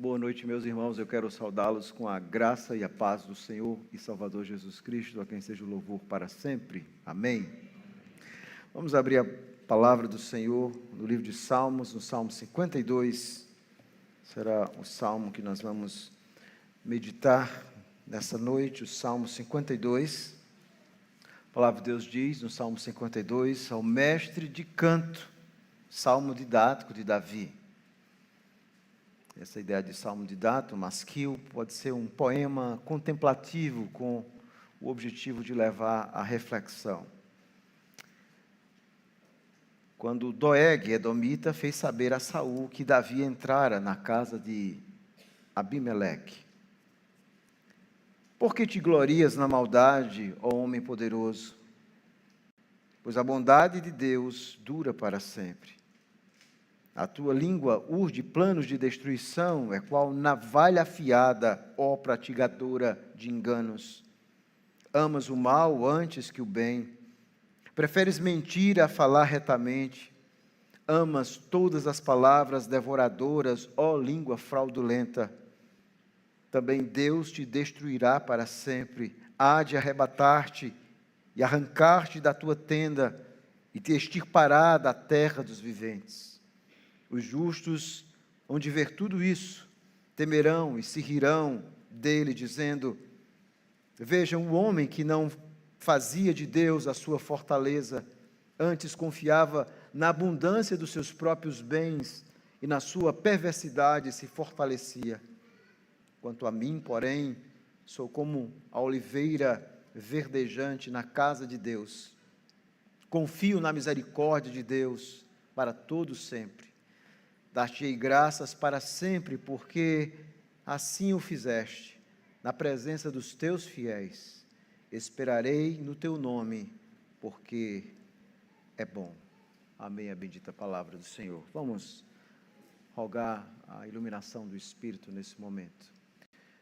Boa noite, meus irmãos. Eu quero saudá-los com a graça e a paz do Senhor e Salvador Jesus Cristo, a quem seja o louvor para sempre. Amém. Vamos abrir a palavra do Senhor no livro de Salmos, no Salmo 52. Será o salmo que nós vamos meditar nessa noite, o Salmo 52. A palavra de Deus diz no Salmo 52, ao mestre de canto, salmo didático de Davi. Essa ideia de salmo didático, masquil, pode ser um poema contemplativo com o objetivo de levar à reflexão. Quando Doeg, edomita, fez saber a Saul que Davi entrara na casa de Abimeleque. Por que te glorias na maldade, ó homem poderoso? Pois a bondade de Deus dura para sempre. A tua língua urde planos de destruição, é qual navalha afiada, ó praticadora de enganos. Amas o mal antes que o bem, preferes mentir a falar retamente. Amas todas as palavras devoradoras, ó língua fraudulenta. Também Deus te destruirá para sempre, há de arrebatar-te e arrancar-te da tua tenda e te extirpará da terra dos viventes. Os justos, hão de ver tudo isso, temerão e se rirão dele, dizendo: vejam o homem que não fazia de Deus a sua fortaleza, antes confiava na abundância dos seus próprios bens e na sua perversidade se fortalecia. Quanto a mim, porém, sou como a oliveira verdejante na casa de Deus. Confio na misericórdia de Deus para todo sempre. Dar-te-ei graças para sempre, porque assim o fizeste, na presença dos teus fiéis. Esperarei no teu nome, porque é bom. Amém, a bendita palavra do Senhor. Vamos rogar a iluminação do Espírito nesse momento.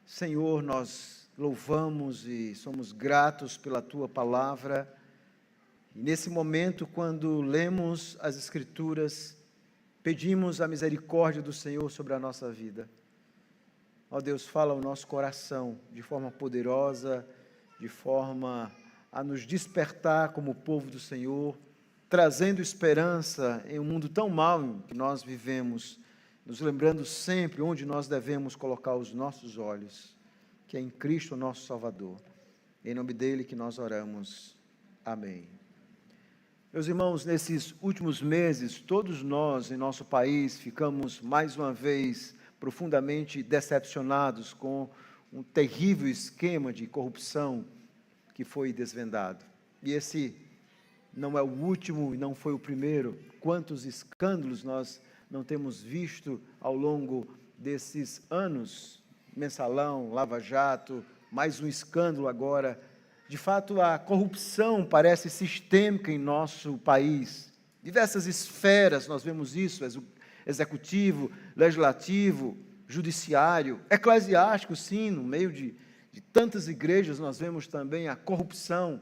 Senhor, nós louvamos e somos gratos pela tua palavra. E nesse momento, quando lemos as Escrituras, pedimos a misericórdia do Senhor sobre a nossa vida. Ó Deus, fala ao nosso coração de forma poderosa, de forma a nos despertar como povo do Senhor, trazendo esperança em um mundo tão mau que nós vivemos, nos lembrando sempre onde nós devemos colocar os nossos olhos, que é em Cristo, nosso Salvador. Em nome dele que nós oramos. Amém. Meus irmãos, nesses últimos meses, todos nós em nosso país ficamos mais uma vez profundamente decepcionados com um terrível esquema de corrupção que foi desvendado. E esse não é o último e não foi o primeiro. Quantos escândalos nós não temos visto ao longo desses anos? Mensalão, Lava Jato, mais um escândalo agora. De fato, a corrupção parece sistêmica em nosso país. Diversas esferas nós vemos isso, executivo, legislativo, judiciário, eclesiástico, sim, no meio de tantas igrejas nós vemos também a corrupção.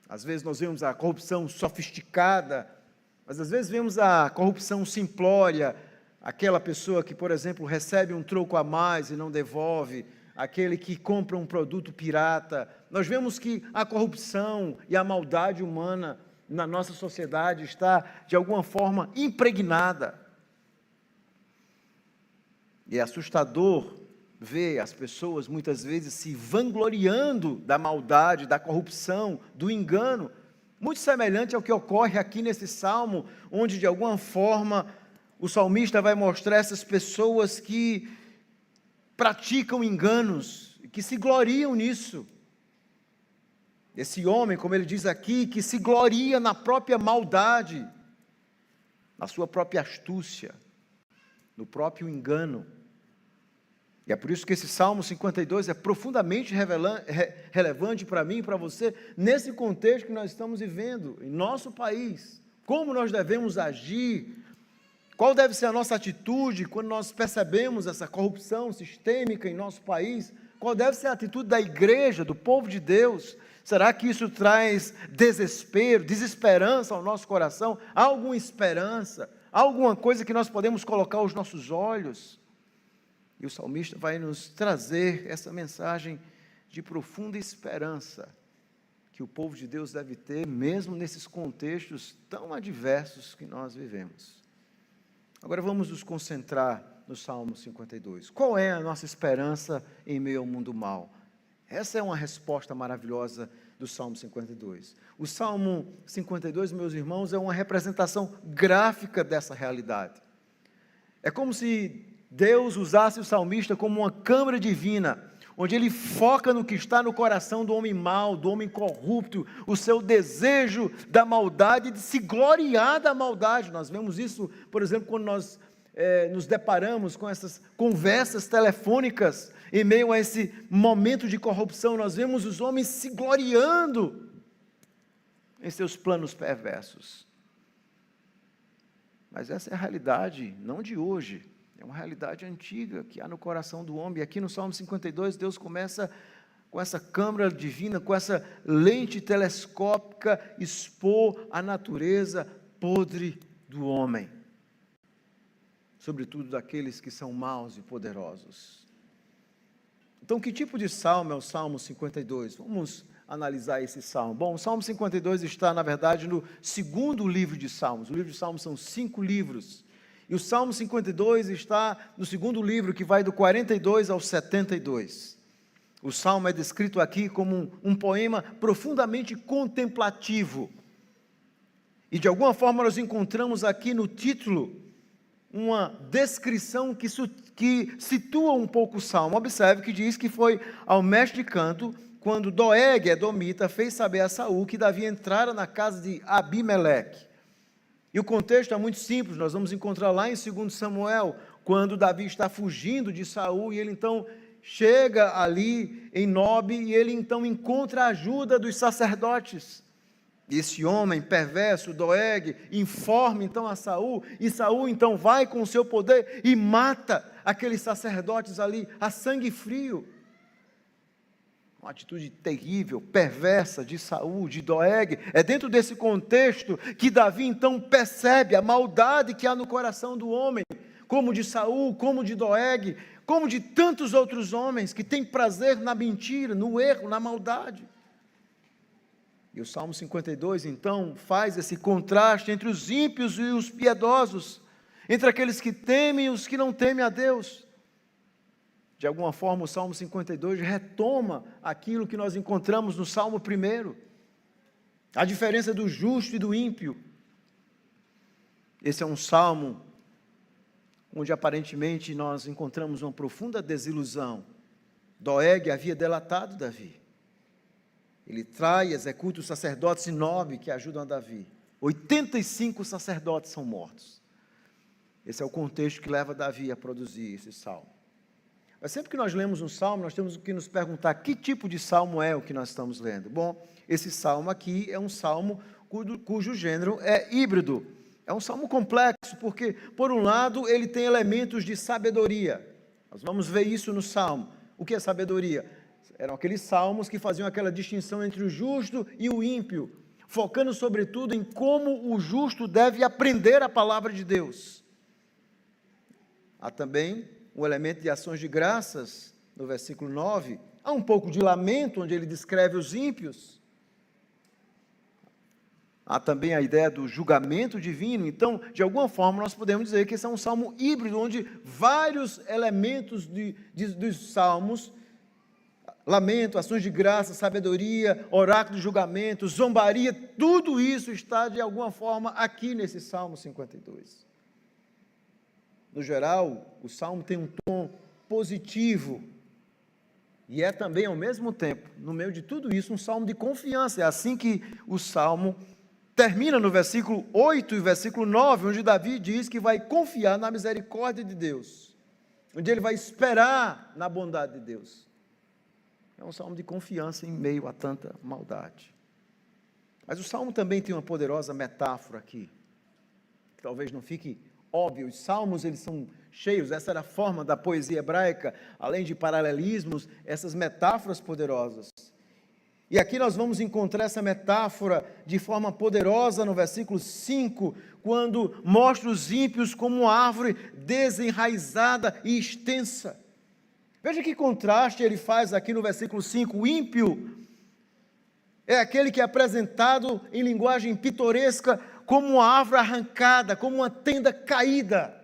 Às vezes nós vemos a corrupção sofisticada, mas às vezes vemos a corrupção simplória, aquela pessoa que, por exemplo, recebe um troco a mais e não devolve, aquele que compra um produto pirata. Nós vemos que a corrupção e a maldade humana na nossa sociedade está, de alguma forma, impregnada. E é assustador ver as pessoas, muitas vezes, se vangloriando da maldade, da corrupção, do engano, muito semelhante ao que ocorre aqui nesse salmo, onde, de alguma forma, o salmista vai mostrar essas pessoas que praticam enganos, que se gloriam nisso. Esse homem, como ele diz aqui, que se gloria na própria maldade, na sua própria astúcia, no próprio engano. E é por isso que esse Salmo 52 é profundamente relevante para mim e para você, nesse contexto que nós estamos vivendo, em nosso país. Como nós devemos agir, qual deve ser a nossa atitude quando nós percebemos essa corrupção sistêmica em nosso país? Qual deve ser a atitude da igreja, do povo de Deus? Será que isso traz desespero, desesperança ao nosso coração? Há alguma esperança? Há alguma coisa que nós podemos colocar os nossos olhos? E o salmista vai nos trazer essa mensagem de profunda esperança que o povo de Deus deve ter, mesmo nesses contextos tão adversos que nós vivemos. Agora vamos nos concentrar no Salmo 52. Qual é a nossa esperança em meio ao mundo mau? Essa é uma resposta maravilhosa do Salmo 52. O Salmo 52, meus irmãos, é uma representação gráfica dessa realidade. É como se Deus usasse o salmista como uma câmera divina, onde ele foca no que está no coração do homem mau, do homem corrupto, o seu desejo da maldade, de se gloriar da maldade. Nós vemos isso, por exemplo, quando nós nos deparamos com essas conversas telefônicas, em meio a esse momento de corrupção, nós vemos os homens se gloriando em seus planos perversos. Mas essa é a realidade, não de hoje, é uma realidade antiga que há no coração do homem. E aqui no Salmo 52, Deus começa com essa câmera divina, com essa lente telescópica, expor a natureza podre do homem, sobretudo daqueles que são maus e poderosos. Então, que tipo de salmo é o Salmo 52? Vamos analisar esse salmo. Bom, o Salmo 52 está, na verdade, no segundo livro de Salmos. O livro de Salmos são 5 livros. E o Salmo 52 está no segundo livro, que vai do 42 ao 72. O salmo é descrito aqui como um poema profundamente contemplativo. E de alguma forma nós encontramos aqui no título uma descrição que situa um pouco o salmo. Observe que diz que foi ao mestre de canto, quando Doeg, edomita, fez saber a Saul que Davi entrara na casa de Abimeleque. E o contexto é muito simples, nós vamos encontrar lá em 2 Samuel, quando Davi está fugindo de Saul, e ele então chega ali em Nobe, e ele então encontra a ajuda dos sacerdotes. Esse homem perverso, Doeg, informa então a Saul, e Saul então vai com o seu poder e mata aqueles sacerdotes ali a sangue frio. Uma atitude terrível, perversa de Saul, de Doeg. É dentro desse contexto que Davi então percebe a maldade que há no coração do homem, como de Saul, como de Doeg, como de tantos outros homens que têm prazer na mentira, no erro, na maldade. E o Salmo 52, então, faz esse contraste entre os ímpios e os piedosos, entre aqueles que temem e os que não temem a Deus. De alguma forma, o Salmo 52 retoma aquilo que nós encontramos no Salmo 1, a diferença do justo e do ímpio. Esse é um salmo onde aparentemente nós encontramos uma profunda desilusão. Doeg havia delatado Davi. Ele trai e executa os sacerdotes de Nobe que ajudam a Davi. 85 sacerdotes são mortos. Esse é o contexto que leva Davi a produzir esse salmo. Mas sempre que nós lemos um salmo, nós temos que nos perguntar que tipo de salmo é o que nós estamos lendo. Bom, esse salmo aqui é um salmo cujo gênero é híbrido. É um salmo complexo, porque, por um lado, ele tem elementos de sabedoria. Nós vamos ver isso no salmo. O que é sabedoria? Eram aqueles salmos que faziam aquela distinção entre o justo e o ímpio, focando sobretudo em como o justo deve aprender a palavra de Deus. Há também um elemento de ações de graças, no versículo 9, há um pouco de lamento, onde ele descreve os ímpios. Há também a ideia do julgamento divino. Então, de alguma forma, nós podemos dizer que esse é um salmo híbrido, onde vários elementos dos salmos, lamento, ações de graça, sabedoria, oráculo de julgamento, zombaria, tudo isso está, de alguma forma, aqui nesse Salmo 52. No geral, o Salmo tem um tom positivo, e é também, ao mesmo tempo, no meio de tudo isso, um salmo de confiança. É assim que o Salmo termina no versículo 8 e versículo 9, onde Davi diz que vai confiar na misericórdia de Deus, onde ele vai esperar na bondade de Deus. É um salmo de confiança em meio a tanta maldade. Mas o salmo também tem uma poderosa metáfora aqui, que talvez não fique óbvio. Os salmos, eles são cheios, essa era a forma da poesia hebraica, além de paralelismos, essas metáforas poderosas. E aqui nós vamos encontrar essa metáfora de forma poderosa no versículo 5, quando mostra os ímpios como uma árvore desenraizada e extensa. Veja que contraste ele faz aqui no versículo 5. O ímpio é aquele que é apresentado em linguagem pitoresca como uma árvore arrancada, como uma tenda caída.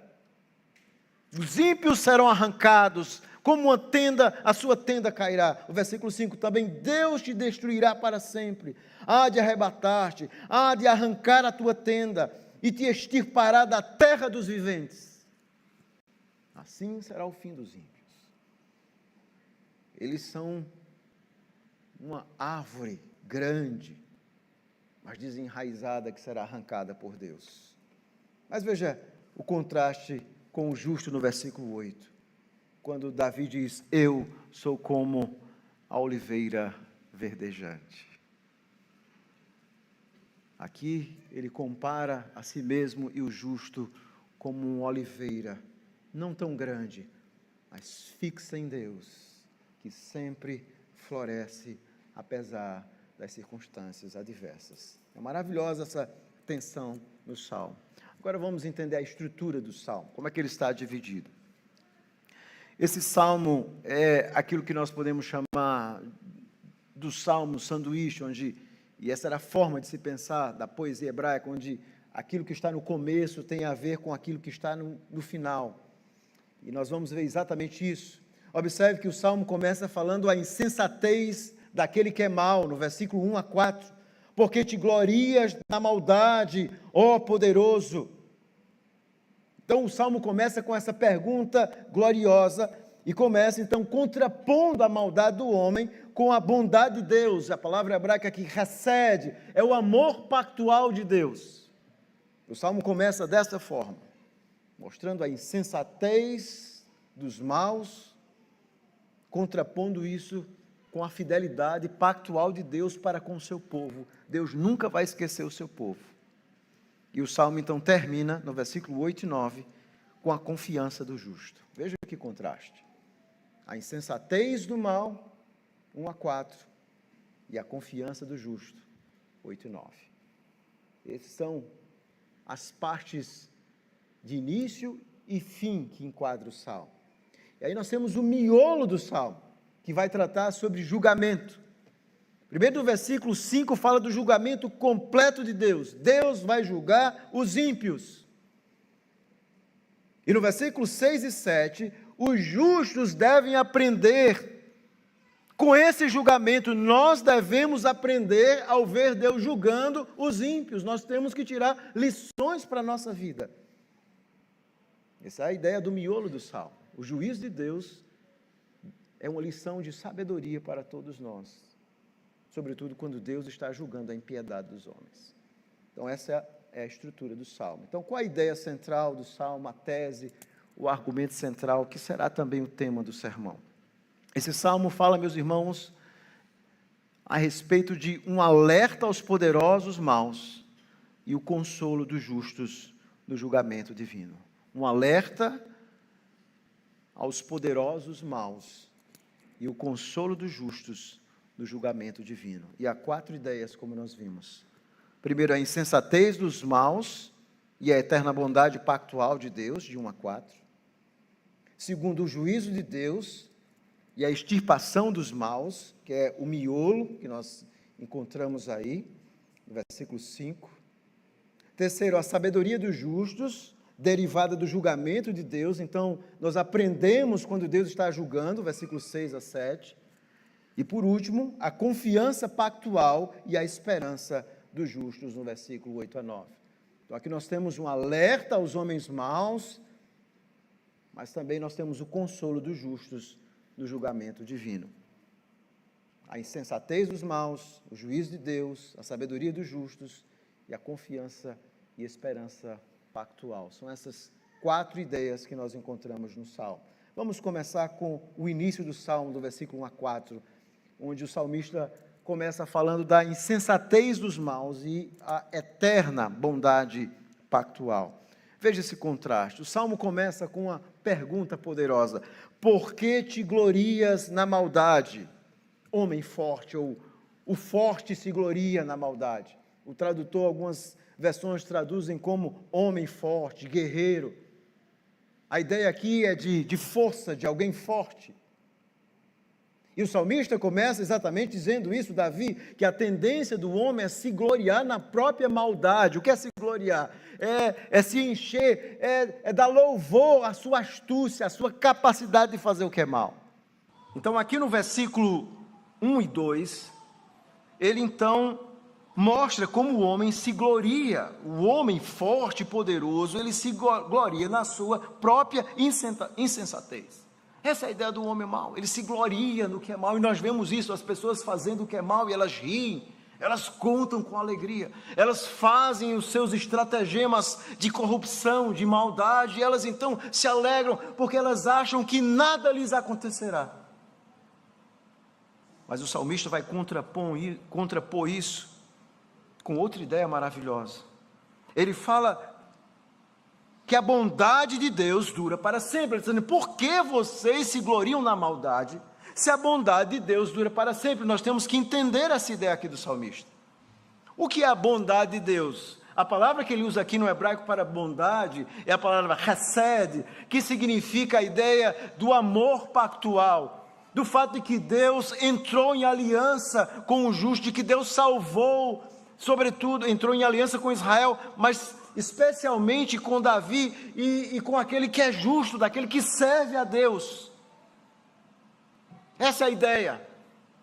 Os ímpios serão arrancados, como uma tenda, a sua tenda cairá. O versículo 5 também: Deus te destruirá para sempre, há de arrebatar-te, há de arrancar a tua tenda e te extirpará da terra dos viventes. Assim será o fim dos ímpios. Eles são uma árvore grande, mas desenraizada, que será arrancada por Deus. Mas veja o contraste com o justo no versículo 8, quando Davi diz: eu sou como a oliveira verdejante. Aqui ele compara a si mesmo e o justo como uma oliveira, não tão grande, mas fixa em Deus, que sempre floresce apesar das circunstâncias adversas. É maravilhosa essa tensão no Salmo. Agora vamos entender a estrutura do Salmo, como é que ele está dividido. Esse Salmo é aquilo que nós podemos chamar do Salmo sanduíche, e essa era a forma de se pensar da poesia hebraica, onde aquilo que está no começo tem a ver com aquilo que está no final. E nós vamos ver exatamente isso. Observe que o Salmo começa falando a insensatez daquele que é mau, no versículo 1 a 4. Porque te glorias na maldade, ó poderoso. Então o Salmo começa com essa pergunta gloriosa e começa então contrapondo a maldade do homem com a bondade de Deus. A palavra hebraica aqui, chesed, é o amor pactual de Deus. O Salmo começa dessa forma, mostrando a insensatez dos maus, contrapondo isso com a fidelidade pactual de Deus para com o seu povo. Deus nunca vai esquecer o seu povo. E o Salmo então termina no versículo 8 e 9 com a confiança do justo. Veja que contraste. A insensatez do mal, 1 a 4, e a confiança do justo, 8 e 9. Esses são as partes de início e fim que enquadra o Salmo. E aí nós temos o miolo do Salmo, que vai tratar sobre julgamento. Primeiro, no versículo 5, fala do julgamento completo de Deus. Deus vai julgar os ímpios. E no versículo 6 e 7, os justos devem aprender. Com esse julgamento, nós devemos aprender ao ver Deus julgando os ímpios. Nós temos que tirar lições para a nossa vida. Essa é a ideia do miolo do Salmo. O juízo de Deus é uma lição de sabedoria para todos nós, sobretudo quando Deus está julgando a impiedade dos homens. Então essa é a estrutura do Salmo. Então qual a ideia central do Salmo, a tese, o argumento central, que será também o tema do sermão? Esse Salmo fala, meus irmãos, a respeito de um alerta aos poderosos maus e o consolo dos justos no julgamento divino. Um alerta aos poderosos maus e o consolo dos justos no julgamento divino. E há 4 ideias, como nós vimos. Primeiro, a insensatez dos maus e a eterna bondade pactual de Deus, de 1 a 4. Segundo, o juízo de Deus e a extirpação dos maus, que é o miolo que nós encontramos aí, no versículo 5. Terceiro, a sabedoria dos justos, derivada do julgamento de Deus. Então, nós aprendemos quando Deus está julgando, versículos 6 a 7. E por último, a confiança pactual e a esperança dos justos, no versículo 8 a 9. Então, aqui nós temos um alerta aos homens maus, mas também nós temos o consolo dos justos no julgamento divino. A insensatez dos maus, o juízo de Deus, a sabedoria dos justos e a confiança e esperança pactual. São essas 4 ideias que nós encontramos no Salmo. Vamos começar com o início do Salmo, do versículo 1 a 4, onde o salmista começa falando da insensatez dos maus e a eterna bondade pactual. Veja esse contraste. O Salmo começa com uma pergunta poderosa: por que te glorias na maldade, homem forte? Ou o forte se gloria na maldade. O tradutor, algumas versões traduzem como homem forte, guerreiro. A ideia aqui é de força, de alguém forte. E o salmista começa exatamente dizendo isso, Davi, que a tendência do homem é se gloriar na própria maldade. O que é se gloriar? É se encher, é dar louvor à sua astúcia, à sua capacidade de fazer o que é mal. Então aqui no versículo 1 e 2, ele então mostra como o homem se gloria, o homem forte e poderoso, ele se gloria na sua própria insensatez. Essa é a ideia do homem mau, ele se gloria no que é mau, e nós vemos isso, as pessoas fazendo o que é mau, e elas riem, elas contam com alegria, elas fazem os seus estratagemas de corrupção, de maldade, e elas então se alegram, porque elas acham que nada lhes acontecerá. Mas o salmista vai contrapor isso com outra ideia maravilhosa. Ele fala que a bondade de Deus dura para sempre. Ele está dizendo, por que vocês se gloriam na maldade, se a bondade de Deus dura para sempre? Nós temos que entender essa ideia aqui do salmista. O que é a bondade de Deus? A palavra que ele usa aqui no hebraico para bondade é a palavra chesed, que significa a ideia do amor pactual, do fato de que Deus entrou em aliança com o justo, de que Deus salvou, sobretudo, entrou em aliança com Israel, mas especialmente com Davi e com aquele que é justo, daquele que serve a Deus. Essa é a ideia,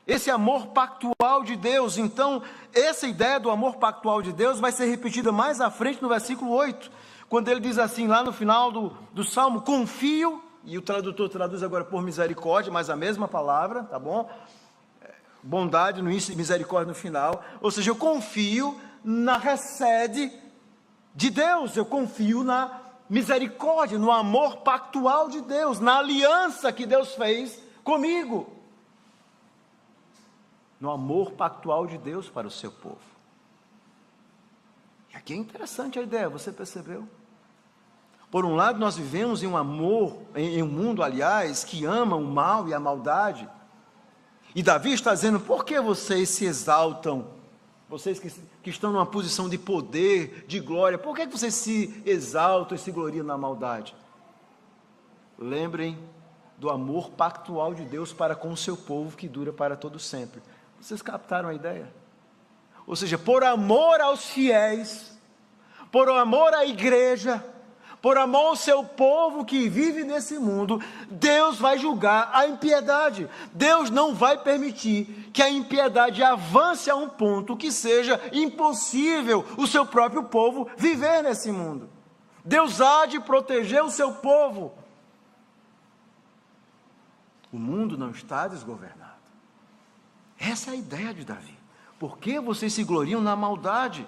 esse amor pactual de Deus. Então, essa ideia do amor pactual de Deus vai ser repetida mais à frente no versículo 8, quando ele diz assim, lá no final do Salmo, confio, e o tradutor traduz agora por misericórdia, mas a mesma palavra, tá bom? Bondade no início e misericórdia no final, ou seja, eu confio na chesed de Deus, eu confio na misericórdia, no amor pactual de Deus, na aliança que Deus fez comigo, no amor pactual de Deus para o seu povo. E aqui é interessante a ideia, você percebeu? Por um lado, nós vivemos em um mundo, aliás, que ama o mal e a maldade, e Davi está dizendo, por que vocês se exaltam? Vocês que estão numa posição de poder, de glória, por que vocês se exaltam e se gloriam na maldade? Lembrem do amor pactual de Deus para com o seu povo, que dura para todo sempre. Vocês captaram a ideia? Ou seja, por amor aos fiéis, por amor à igreja, por amor ao seu povo que vive nesse mundo, Deus vai julgar a impiedade. Deus não vai permitir que a impiedade avance a um ponto que seja impossível o seu próprio povo viver nesse mundo. Deus há de proteger o seu povo. O mundo não está desgovernado. Essa é a ideia de Davi. Por que vocês se gloriam na maldade?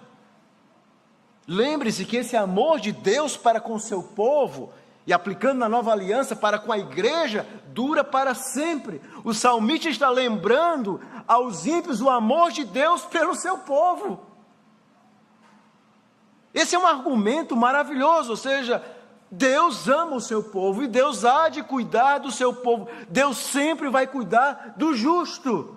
Lembre-se que esse amor de Deus para com o seu povo, e aplicando na nova aliança para com a igreja, dura para sempre. O salmista está lembrando aos ímpios o amor de Deus pelo seu povo. Esse é um argumento maravilhoso, ou seja, Deus ama o seu povo e Deus há de cuidar do seu povo. Deus sempre vai cuidar do justo.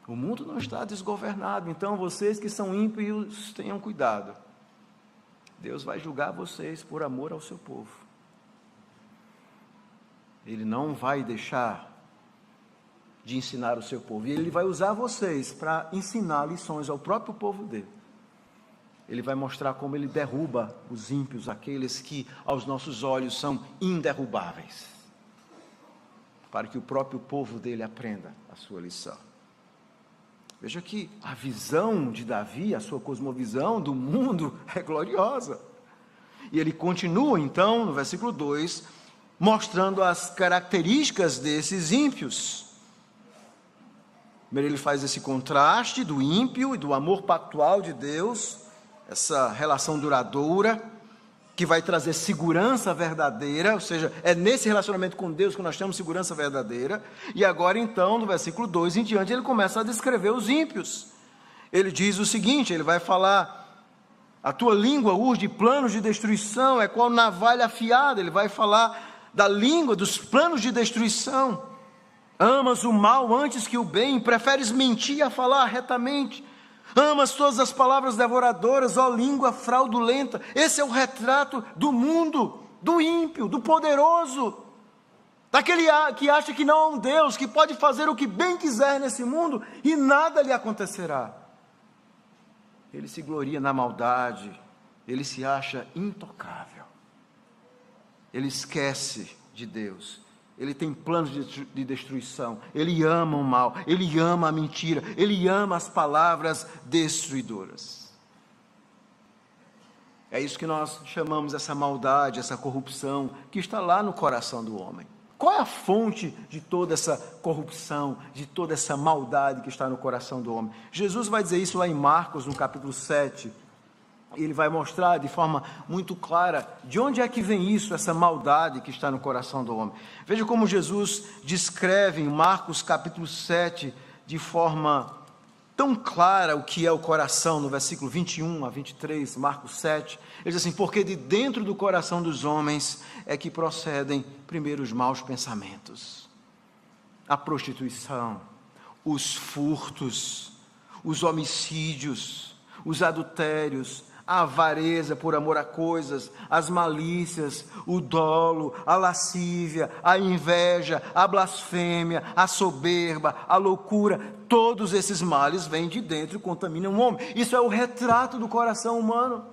O mundo não está desgovernado, então vocês que são ímpios, tenham cuidado. Deus vai julgar vocês por amor ao seu povo. Ele não vai deixar de ensinar o seu povo, e Ele vai usar vocês para ensinar lições ao próprio povo dele. Ele vai mostrar como Ele derruba os ímpios, aqueles que aos nossos olhos são inderrubáveis, para que o próprio povo dele aprenda a sua lição. Veja que a visão de Davi, a sua cosmovisão do mundo é gloriosa. E ele continua então, no versículo 2, mostrando as características desses ímpios. Primeiro ele faz esse contraste do ímpio e do amor pactual de Deus, essa relação duradoura, que vai trazer segurança verdadeira, ou seja, é nesse relacionamento com Deus que nós temos segurança verdadeira. E agora então, no versículo 2 em diante, ele começa a descrever os ímpios. Ele diz o seguinte, ele vai falar, a tua língua urge planos de destruição, é qual navalha afiada. Ele vai falar da língua, dos planos de destruição. Amas o mal antes que o bem, preferes mentir a falar retamente. Amas todas as palavras devoradoras, ó língua fraudulenta. Esse é o retrato do mundo, do ímpio, do poderoso, aquele que acha que não há um Deus, que pode fazer o que bem quiser nesse mundo e nada lhe acontecerá. Ele se gloria na maldade, ele se acha intocável, ele esquece de Deus, ele tem planos de destruição, ele ama o mal, ele ama a mentira, ele ama as palavras destruidoras. É isso que nós chamamos essa maldade, essa corrupção, que está lá no coração do homem. Qual é a fonte de toda essa corrupção, de toda essa maldade que está no coração do homem? Jesus vai dizer isso lá em Marcos, no capítulo 7. Ele vai mostrar de forma muito clara de onde é que vem isso, essa maldade que está no coração do homem. Veja como Jesus descreve em Marcos capítulo 7, de forma tão clara o que é o coração, no versículo 21 a 23, Marcos 7, ele diz assim: porque de dentro do coração dos homens é que procedem primeiro os maus pensamentos, a prostituição, os furtos, os homicídios, os adultérios, a avareza por amor a coisas, as malícias, o dolo, a lascívia, a inveja, a blasfêmia, a soberba, a loucura. Todos esses males vêm de dentro e contaminam o homem. Isso é o retrato do coração humano.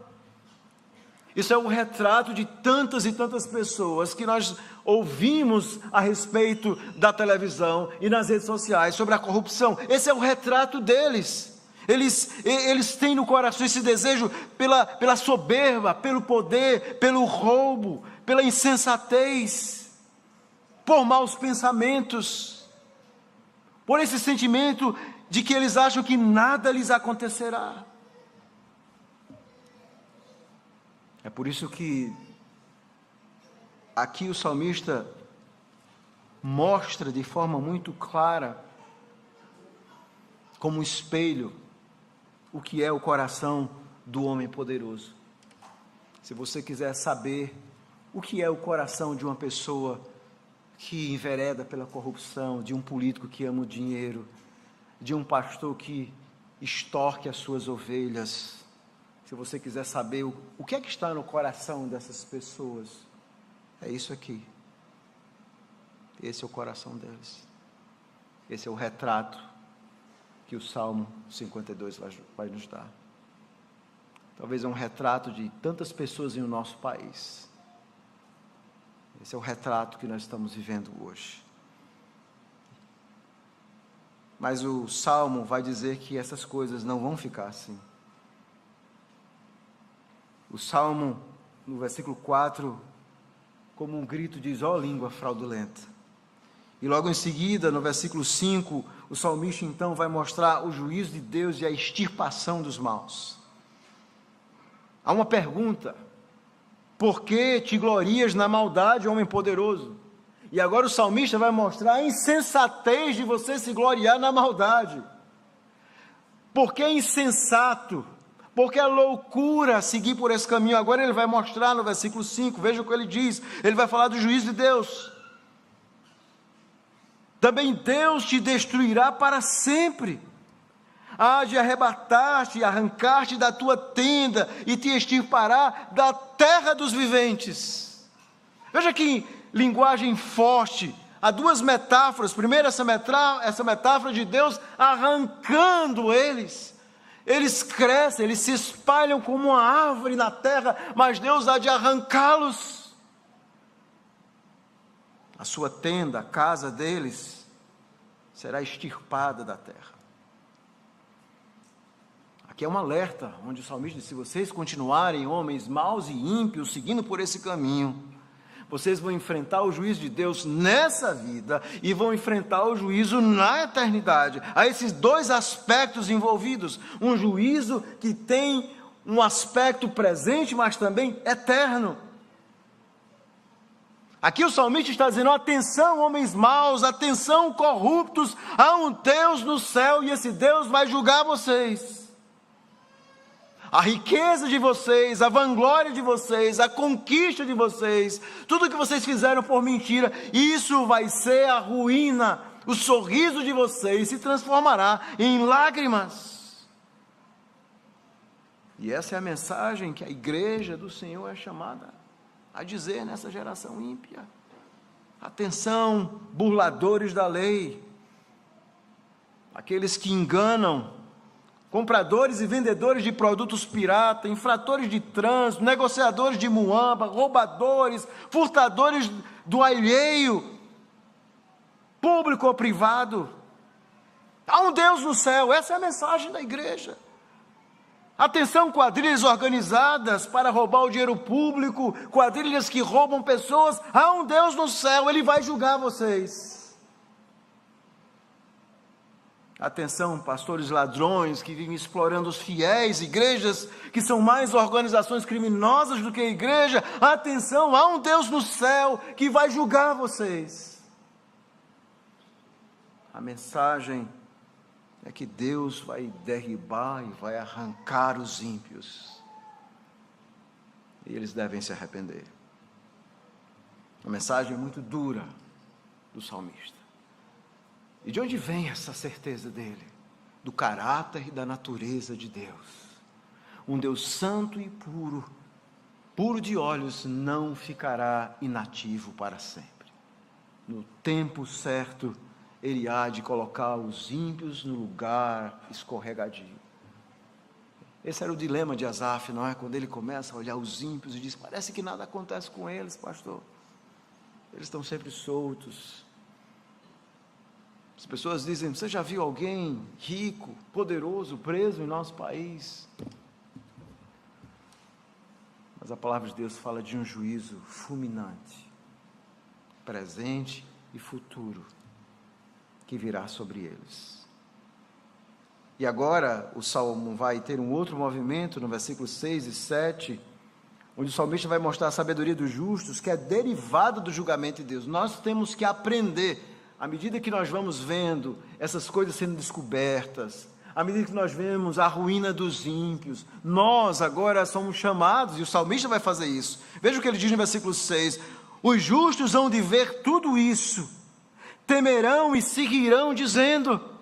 Isso é o retrato de tantas e tantas pessoas que nós ouvimos a respeito da televisão e nas redes sociais sobre a corrupção. Esse é o retrato deles. Eles têm no coração esse desejo pela soberba, pelo poder, pelo roubo, pela insensatez, por maus pensamentos, por esse sentimento de que eles acham que nada lhes acontecerá. É por isso que aqui o salmista mostra de forma muito clara, como um espelho, o que é o coração do homem poderoso. Se você quiser saber o que é o coração de uma pessoa que envereda pela corrupção, de um político que ama o dinheiro, de um pastor que extorque as suas ovelhas, se você quiser saber o que é que está no coração dessas pessoas, é isso aqui. Esse é o coração deles. Esse é o retrato que o Salmo 52 vai nos dar. Talvez é um retrato de tantas pessoas em o nosso país. Esse é o retrato que nós estamos vivendo hoje. Mas o Salmo vai dizer que essas coisas não vão ficar assim. O Salmo, no versículo 4, como um grito, diz: ó língua fraudulenta. E logo em seguida, no versículo 5, o salmista então vai mostrar o juízo de Deus e a extirpação dos maus. Há uma pergunta: por que te glorias na maldade, homem poderoso? E agora o salmista vai mostrar a insensatez de você se gloriar na maldade. Por que é insensato? Porque é loucura seguir por esse caminho. Agora ele vai mostrar no versículo 5, veja o que ele diz. Ele vai falar do juízo de Deus. Também Deus te destruirá para sempre. Há de arrebatar-te e arrancar-te da tua tenda e te extirpará da terra dos viventes. Veja que linguagem forte. Há duas metáforas. Primeiro, essa metáfora de Deus arrancando eles. Eles crescem, eles se espalham como uma árvore na terra, mas Deus há de arrancá-los. A sua tenda, a casa deles, será extirpada da terra. Aqui é um alerta, onde o salmista diz: se vocês continuarem homens maus e ímpios, seguindo por esse caminho, vocês vão enfrentar o juízo de Deus nessa vida e vão enfrentar o juízo na eternidade. Há esses dois aspectos envolvidos, um juízo que tem um aspecto presente, mas também eterno. Aqui o salmista está dizendo: atenção homens maus, atenção corruptos, há um Deus no céu e esse Deus vai julgar vocês. A riqueza de vocês, a vanglória de vocês, a conquista de vocês, tudo que vocês fizeram por mentira, isso vai ser a ruína. O sorriso de vocês se transformará em lágrimas. E essa é a mensagem que a igreja do Senhor é chamada a dizer nessa geração ímpia. Atenção, burladores da lei, aqueles que enganam, compradores e vendedores de produtos pirata, infratores de trânsito, negociadores de muamba, roubadores, furtadores do alheio, público ou privado. Há um Deus no céu, essa é a mensagem da igreja. Atenção, quadrilhas organizadas para roubar o dinheiro público, quadrilhas que roubam pessoas, há um Deus no céu, Ele vai julgar vocês. Atenção, pastores ladrões que vivem explorando os fiéis, igrejas que são mais organizações criminosas do que a igreja, atenção, há um Deus no céu que vai julgar vocês. A mensagem é que Deus vai derribar e vai arrancar os ímpios. E eles devem se arrepender. Uma mensagem muito dura do salmista. E de onde vem essa certeza dele? Do caráter e da natureza de Deus. Um Deus santo e puro, puro de olhos, não ficará inativo para sempre. No tempo certo, Ele há de colocar os ímpios no lugar escorregadio. Esse era o dilema de Asaf, não é? Quando ele começa a olhar os ímpios e diz, parece que nada acontece com eles, pastor. Eles estão sempre soltos. As pessoas dizem, você já viu alguém rico, poderoso, preso em nosso país? Mas a palavra de Deus fala de um juízo fulminante, presente e futuro, que virá sobre eles. E agora o Salmo vai ter um outro movimento no versículos 6 e 7, onde o salmista vai mostrar a sabedoria dos justos, que é derivada do julgamento de Deus. Nós temos que aprender, à medida que nós vamos vendo essas coisas sendo descobertas, à medida que nós vemos a ruína dos ímpios, nós agora somos chamados, e o salmista vai fazer isso. Veja o que ele diz no versículo 6, os justos hão de ver tudo isso, temerão e seguirão dizendo.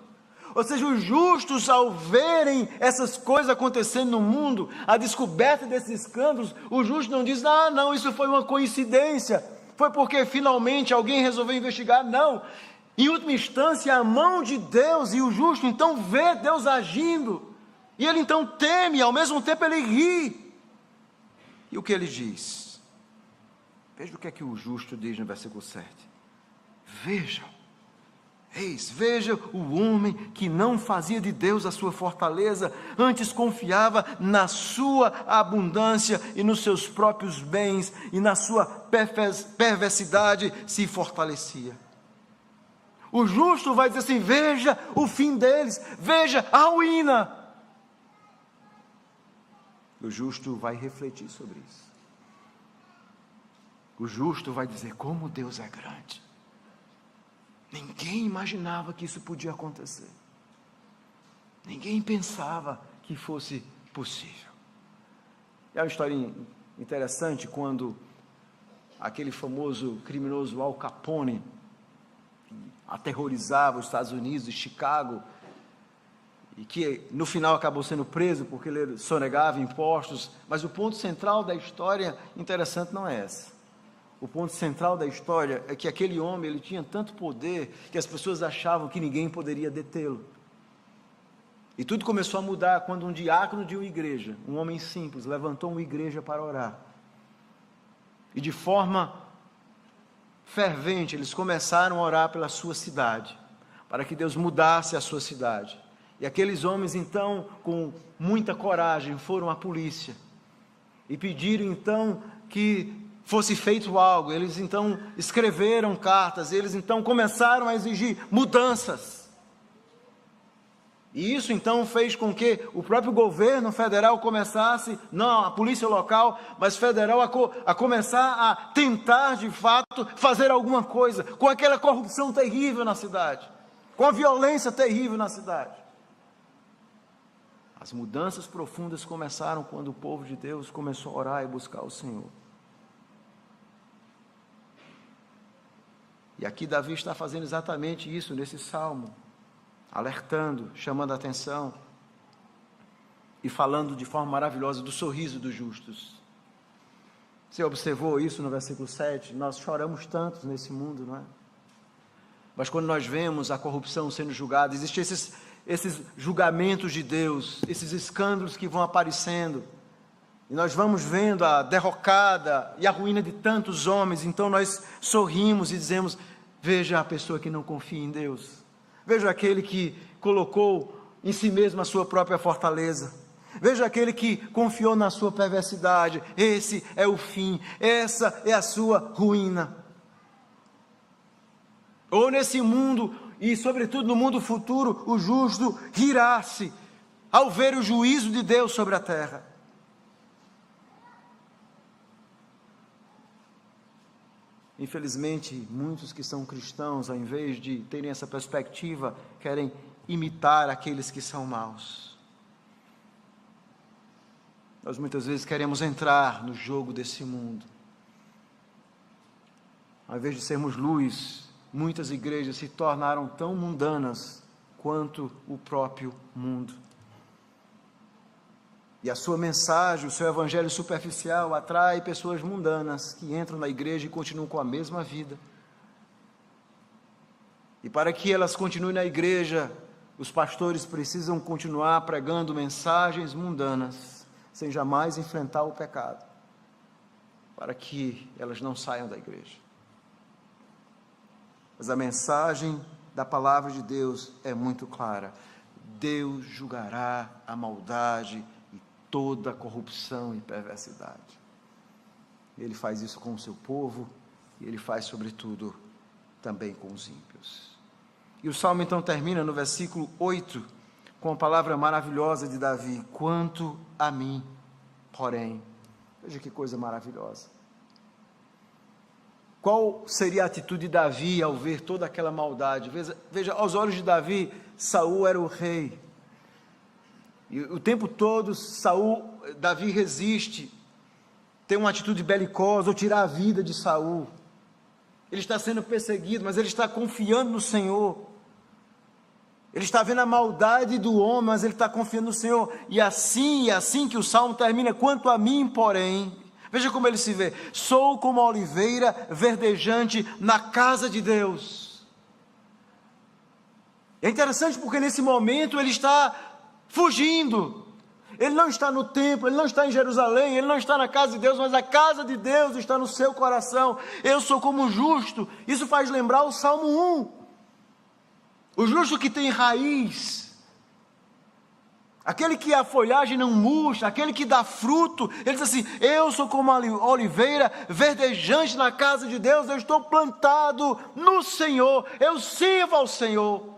Ou seja, os justos, ao verem essas coisas acontecendo no mundo, a descoberta desses escândalos, os justos não dizem, não, isso foi uma coincidência, foi porque finalmente alguém resolveu investigar. Não, em última instância, a mão de Deus, e o justo então vê Deus agindo, e ele então teme, ao mesmo tempo ele ri. E o que ele diz? Veja o que é que o justo diz no versículo 7. Veja o homem que não fazia de Deus a sua fortaleza, antes confiava na sua abundância e nos seus próprios bens, e na sua perversidade se fortalecia. O justo vai dizer assim, veja o fim deles, veja a ruína. O justo vai refletir sobre isso. O justo vai dizer, como Deus é grande. Ninguém imaginava que isso podia acontecer. Ninguém pensava que fosse possível. É uma história interessante quando aquele famoso criminoso Al Capone, que aterrorizava os Estados Unidos e Chicago, e que no final acabou sendo preso porque ele sonegava impostos, mas o ponto central da história interessante não é essa. O ponto central da história é que aquele homem, ele tinha tanto poder, que as pessoas achavam que ninguém poderia detê-lo. E tudo começou a mudar quando um diácono de uma igreja, um homem simples, levantou uma igreja para orar. E de forma fervente, eles começaram a orar pela sua cidade, para que Deus mudasse a sua cidade. E aqueles homens, então, com muita coragem, foram à polícia. E pediram, então, que fosse feito algo. Eles então escreveram cartas, eles então começaram a exigir mudanças. E isso então fez com que o próprio governo federal começasse, não a polícia local, mas federal, a começar a tentar de fato fazer alguma coisa com aquela corrupção terrível na cidade, com a violência terrível na cidade. As mudanças profundas começaram quando o povo de Deus começou a orar e buscar o Senhor. E aqui Davi está fazendo exatamente isso nesse salmo, alertando, chamando a atenção e falando de forma maravilhosa do sorriso dos justos. Você observou isso no versículo 7? Nós choramos tanto nesse mundo, não é? Mas quando nós vemos a corrupção sendo julgada, existem esses julgamentos de Deus, esses escândalos que vão aparecendo, e nós vamos vendo a derrocada e a ruína de tantos homens, então nós sorrimos e dizemos: veja a pessoa que não confia em Deus, veja aquele que colocou em si mesmo a sua própria fortaleza, veja aquele que confiou na sua perversidade. Esse é o fim, essa é a sua ruína. Ou nesse mundo, e sobretudo no mundo futuro, o justo rirá-se ao ver o juízo de Deus sobre a terra. Infelizmente, muitos que são cristãos, ao invés de terem essa perspectiva, querem imitar aqueles que são maus. Nós muitas vezes queremos entrar no jogo desse mundo. Ao invés de sermos luz, muitas igrejas se tornaram tão mundanas quanto o próprio mundo. E a sua mensagem, o seu evangelho superficial atrai pessoas mundanas que entram na igreja e continuam com a mesma vida. E para que elas continuem na igreja, os pastores precisam continuar pregando mensagens mundanas, sem jamais enfrentar o pecado, para que elas não saiam da igreja. Mas a mensagem da palavra de Deus é muito clara: Deus julgará a maldade e toda a corrupção e perversidade. Ele faz isso com o seu povo, e Ele faz sobretudo também com os ímpios. E o Salmo então termina no versículo 8, com a palavra maravilhosa de Davi: quanto a mim, porém. Veja que coisa maravilhosa. Qual seria a atitude de Davi ao ver toda aquela maldade? Veja, aos olhos de Davi, Saul era o rei. E o tempo todo Davi resiste, tem uma atitude belicosa, ou tirar a vida de Saul. Ele está sendo perseguido, mas ele está confiando no Senhor. Ele está vendo a maldade do homem, mas ele está confiando no Senhor. E assim que o Salmo termina: quanto a mim, porém. Veja como ele se vê: sou como a oliveira verdejante na casa de Deus. É interessante porque nesse momento ele está fugindo. Ele não está no templo, ele não está em Jerusalém, ele não está na casa de Deus, mas a casa de Deus está no seu coração. Eu sou como justo. Isso faz lembrar o Salmo 1. O justo que tem raiz, aquele que a folhagem não murcha, aquele que dá fruto. Ele diz assim: eu sou como a oliveira verdejante na casa de Deus, eu estou plantado no Senhor, eu sirvo ao Senhor.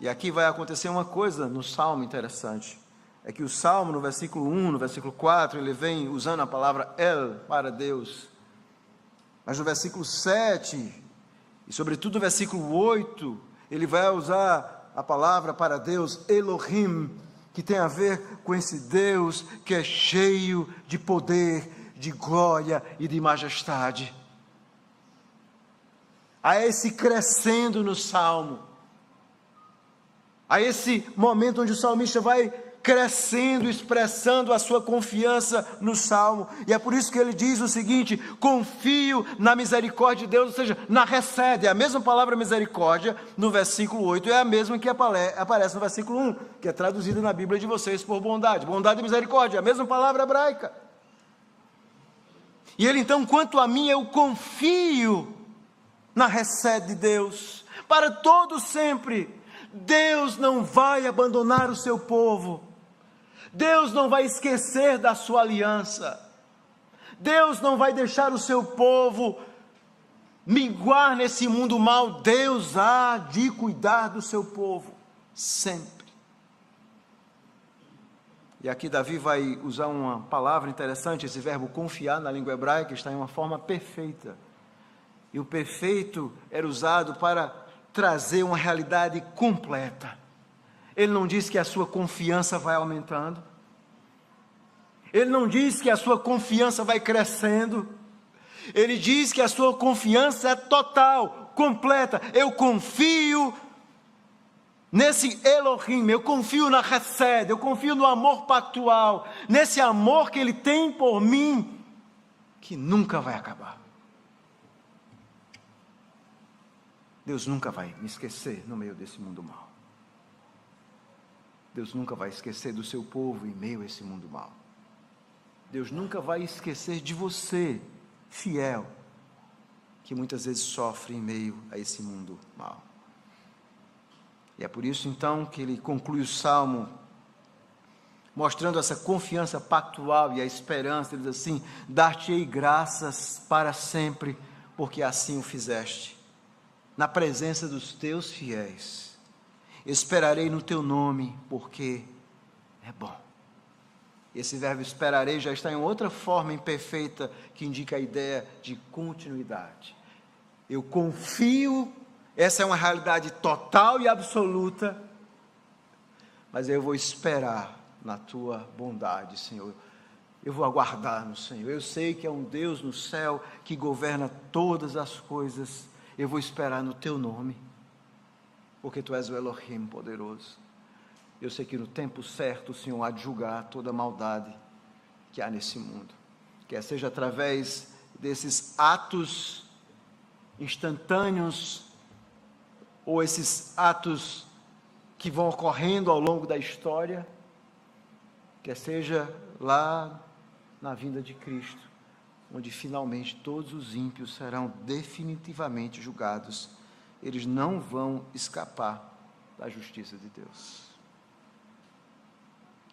E aqui vai acontecer uma coisa no Salmo interessante, é que o Salmo no versículo 1, no versículo 4, ele vem usando a palavra El para Deus, mas no versículo 7, e sobretudo no versículo 8, ele vai usar a palavra para Deus Elohim, que tem a ver com esse Deus que é cheio de poder, de glória e de majestade. Há esse crescendo no Salmo, há esse momento onde o salmista vai crescendo, expressando a sua confiança no Salmo, e é por isso que ele diz o seguinte: confio na misericórdia de Deus, ou seja, na recede. A mesma palavra misericórdia no versículo 8 é a mesma que aparece no versículo 1, que é traduzida na Bíblia de vocês por bondade. Bondade e misericórdia, a mesma palavra hebraica. E ele então: quanto a mim, eu confio na recede de Deus, para todo sempre. Deus não vai abandonar o seu povo, Deus não vai esquecer da sua aliança, Deus não vai deixar o seu povo minguar nesse mundo mal. Deus há de cuidar do seu povo, sempre. E aqui Davi vai usar uma palavra interessante, esse verbo confiar na língua hebraica está em uma forma perfeita, e o perfeito era usado para trazer uma realidade completa. Ele não diz que a sua confiança vai aumentando, ele não diz que a sua confiança vai crescendo, ele diz que a sua confiança é total, completa. Eu confio nesse Elohim, eu confio na Hesed, eu confio no amor pactual, nesse amor que Ele tem por mim, que nunca vai acabar. Deus nunca vai me esquecer no meio desse mundo mau. Deus nunca vai esquecer do seu povo em meio a esse mundo mau. Deus nunca vai esquecer de você, fiel, que muitas vezes sofre em meio a esse mundo mau. E é por isso então que ele conclui o Salmo, mostrando essa confiança pactual e a esperança. Ele diz assim: dar-te-ei graças para sempre, porque assim o fizeste. Na presença dos teus fiéis, esperarei no teu nome, porque é bom. Esse verbo esperarei já está em outra forma imperfeita, que indica a ideia de continuidade. Eu confio, essa é uma realidade total e absoluta, mas eu vou esperar na tua bondade, Senhor. Eu vou aguardar no Senhor. Eu sei que é um Deus no céu que governa todas as coisas. Eu vou esperar no teu nome, porque tu és o Elohim poderoso. Eu sei que no tempo certo o Senhor há de julgar toda a maldade que há nesse mundo, quer seja através desses atos instantâneos, ou esses atos que vão ocorrendo ao longo da história, quer seja lá na vinda de Cristo, onde finalmente todos os ímpios serão definitivamente julgados. Eles não vão escapar da justiça de Deus.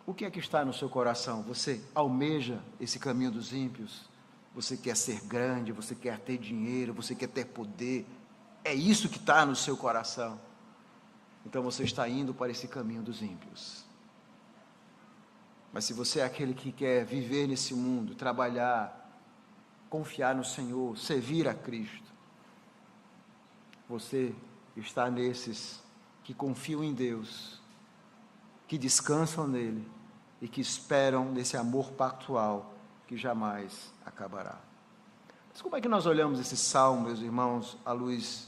O que é que está no seu coração? Você almeja esse caminho dos ímpios? Você quer ser grande, você quer ter dinheiro, você quer ter poder? É isso que está no seu coração? Então você está indo para esse caminho dos ímpios. Mas se você é aquele que quer viver nesse mundo, trabalhar, confiar no Senhor, servir a Cristo, você está nesses que confiam em Deus, que descansam nele e que esperam nesse amor pactual que jamais acabará. Mas como é que nós olhamos esse salmo, meus irmãos, à luz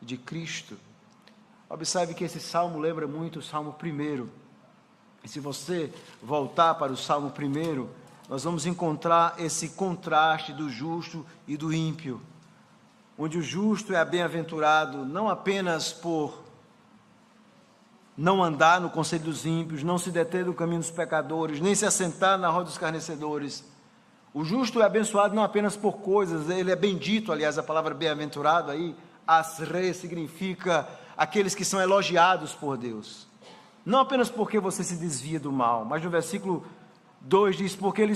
de Cristo? Observe que esse salmo lembra muito o Salmo 1. E se você voltar para o Salmo 1, nós vamos encontrar esse contraste do justo e do ímpio, onde o justo é bem-aventurado não apenas por não andar no conselho dos ímpios, não se deter no caminho dos pecadores, nem se assentar na roda dos escarnecedores. O justo é abençoado não apenas por coisas, ele é bendito. Aliás, a palavra bem-aventurado aí, asre, significa aqueles que são elogiados por Deus. Não apenas porque você se desvia do mal, mas no versículo 2 diz: porque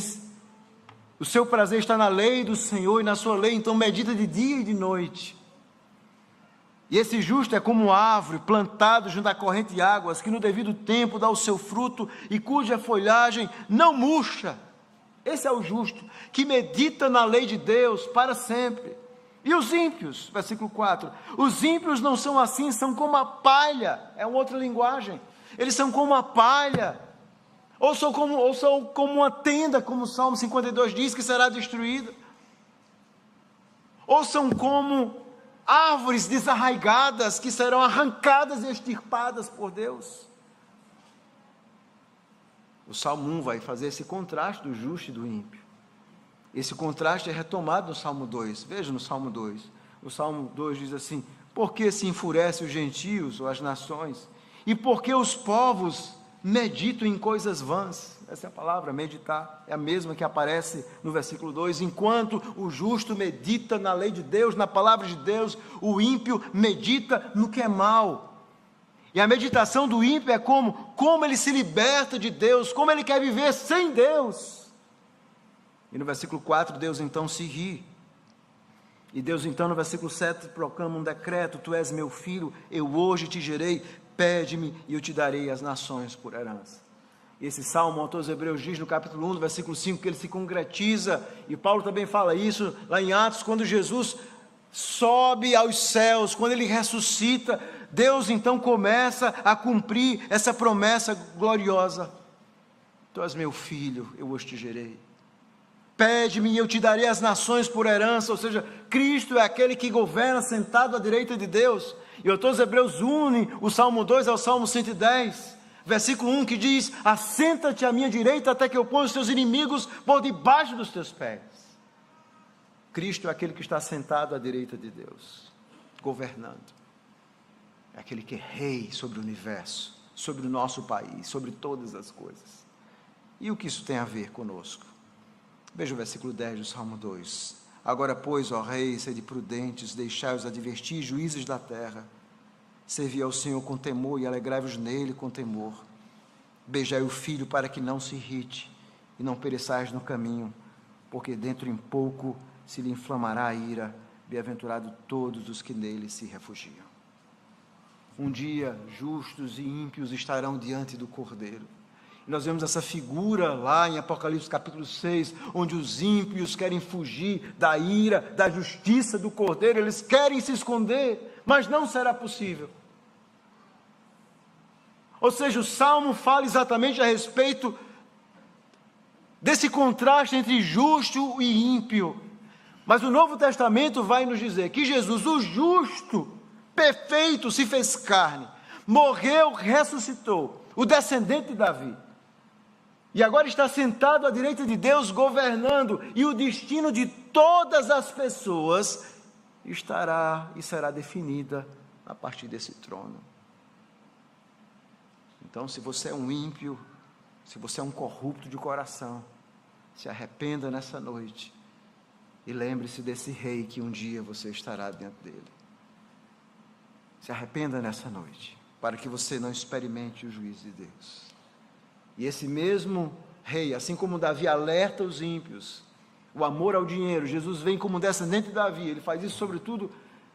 o seu prazer está na lei do Senhor, e na sua lei então medita de dia e de noite. E esse justo é como uma árvore plantado junto à corrente de águas, que no devido tempo dá o seu fruto e cuja folhagem não murcha. Esse é o justo, que medita na lei de Deus para sempre. E os ímpios, versículo 4, os ímpios não são assim, são como a palha, é uma outra linguagem, eles são como a palha, ou são como uma tenda, como o Salmo 52 diz, que será destruída, ou são como árvores desarraigadas, que serão arrancadas e extirpadas por Deus. O Salmo 1 vai fazer esse contraste do justo e do ímpio. Esse contraste é retomado no Salmo 2. Veja no Salmo 2. O Salmo 2 diz assim: por que se enfurecem os gentios ou as nações? E por que os povos meditam em coisas vãs? Essa é a palavra, meditar, é a mesma que aparece no versículo 2. Enquanto o justo medita na lei de Deus, na palavra de Deus, o ímpio medita no que é mal. E a meditação do ímpio é como ele se liberta de Deus, como ele quer viver sem Deus. E no versículo 4, Deus então se ri. E Deus então no versículo 7 proclama um decreto: tu és meu filho, eu hoje te gerei, pede-me e eu te darei as nações por herança. E esse salmo, o autor dos Hebreus diz no capítulo 1, do versículo 5, que ele se concretiza, e Paulo também fala isso lá em Atos, quando Jesus sobe aos céus, quando ele ressuscita, Deus então começa a cumprir essa promessa gloriosa: tu és meu filho, eu hoje te gerei, pede-me e eu te darei as nações por herança. Ou seja, Cristo é aquele que governa sentado à direita de Deus, E o autor dos Hebreus une o Salmo 2 ao Salmo 110, versículo 1, que diz: assenta-te à minha direita até que eu ponha os teus inimigos por debaixo dos teus pés. Cristo é aquele que está sentado à direita de Deus, governando. É aquele que é rei sobre o universo, sobre o nosso país, sobre todas as coisas. E o que isso tem a ver conosco? Veja o versículo 10 do Salmo 2. Agora, pois, ó reis, sede prudentes, deixai-os advertir, juízes da terra. Servi ao Senhor com temor e alegrai-vos nele com temor. Beijai o filho para que não se irrite e não pereçais no caminho, porque dentro em pouco se lhe inflamará a ira. Bem-aventurado todos os que nele se refugiam. Um dia, justos e ímpios estarão diante do Cordeiro. E nós vemos essa figura lá em Apocalipse capítulo 6, onde os ímpios querem fugir da ira, da justiça do Cordeiro, eles querem se esconder, mas não será possível. Ou seja, o Salmo fala exatamente a respeito desse contraste entre justo e ímpio. Mas o Novo Testamento vai nos dizer que Jesus, o justo, perfeito, se fez carne, morreu, ressuscitou, o descendente de Davi, e agora está sentado à direita de Deus, governando, e o destino de todas as pessoas estará e será definida a partir desse trono. Então, se você é um ímpio, se você é um corrupto de coração, se arrependa nessa noite, e lembre-se desse rei que um dia você estará dentro dele. Se arrependa nessa noite, para que você não experimente o juízo de Deus. E esse mesmo rei, assim como Davi alerta os ímpios, o amor ao dinheiro, Jesus vem como descendente de Davi, ele faz isso sobretudo